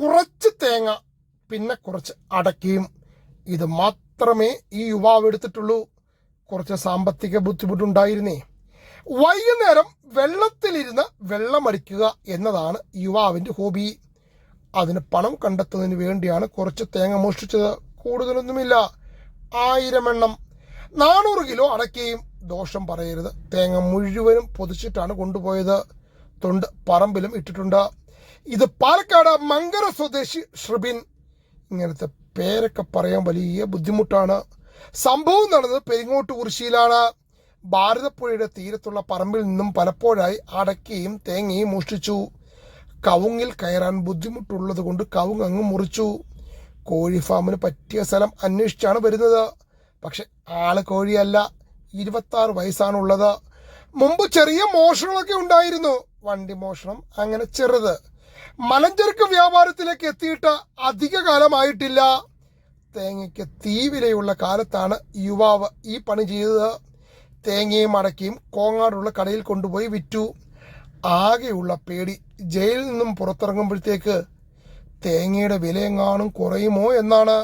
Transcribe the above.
കുറച്ച് തേങ്ങ, പിന്നെ കുറച്ച് അടയ്ക്കയും. ഇത് മാത്രമേ ഈ യുവാവ് എടുത്തിട്ടുള്ളൂ. കുറച്ച് സാമ്പത്തിക ബുദ്ധിമുട്ടുണ്ടായിരുന്നേ. വൈകുന്നേരം വെള്ളത്തിലിരുന്ന് വെള്ളമടിക്കുക എന്നതാണ് യുവാവിൻ്റെ ഹോബി. അതിന് പണം കണ്ടെത്തുന്നതിന് വേണ്ടിയാണ് കുറച്ച് തേങ്ങ മോഷ്ടിച്ചത്. കൂടുതലൊന്നുമില്ല, 1000 എണ്ണം. 400 കിലോ അടയ്ക്കയും. ദോഷം പറയരുത്, തേങ്ങ മുഴുവനും പൊതിച്ചിട്ടാണ് കൊണ്ടുപോയത്. തൊണ്ട് പറമ്പിലും ഇട്ടിട്ടുണ്ട്. ഇത് പാലക്കാട് മങ്കര സ്വദേശി ഷ്രിബിൻ. ഇങ്ങനത്തെ പേരൊക്കെ പറയാൻ വലിയ ബുദ്ധിമുട്ടാണ്. സംഭവം നടന്നത് പെരിങ്ങോട്ടുകുറിശ്ശിയിലാണ്. ഭാരതപ്പുഴയുടെ തീരത്തുള്ള പറമ്പിൽ നിന്നും പലപ്പോഴായി അടയ്ക്കയും തേങ്ങയും മോഷ്ടിച്ചു. കവുങ്ങിൽ കയറാൻ ബുദ്ധിമുട്ടുള്ളത് കൊണ്ട് കവുങ്ങ് അങ്ങ് മുറിച്ചു. കോഴി ഫാമിന് പറ്റിയ സ്ഥലം അന്വേഷിച്ചാണ് വരുന്നത്. പക്ഷെ ആള് കോഴിയല്ല, 26 വയസ്സാണുള്ളത്. മുമ്പ് ചെറിയ മോഷണങ്ങളൊക്കെ ഉണ്ടായിരുന്നു, വണ്ടി മോഷണം, അങ്ങനെ ചെറുത്. മലഞ്ചരക്ക് വ്യാപാരത്തിലേക്ക് എത്തിയിട്ട് അധിക കാലമായിട്ടില്ല. തേങ്ങയ്ക്ക് തീവിലയുള്ള കാലത്താണ് യുവാവ് ഈ പണി ചെയ്തത്. തേങ്ങയും അടയ്ക്കയും കോങ്ങാടുള്ള കടയിൽ കൊണ്ടുപോയി വിറ്റു. ആകെയുള്ള പേടി, ജയിലിൽ നിന്നും പുറത്തിറങ്ങുമ്പോഴത്തേക്ക് തേങ്ങയുടെ വിലയെങ്ങാനും കുറയുമോ എന്നാണ്.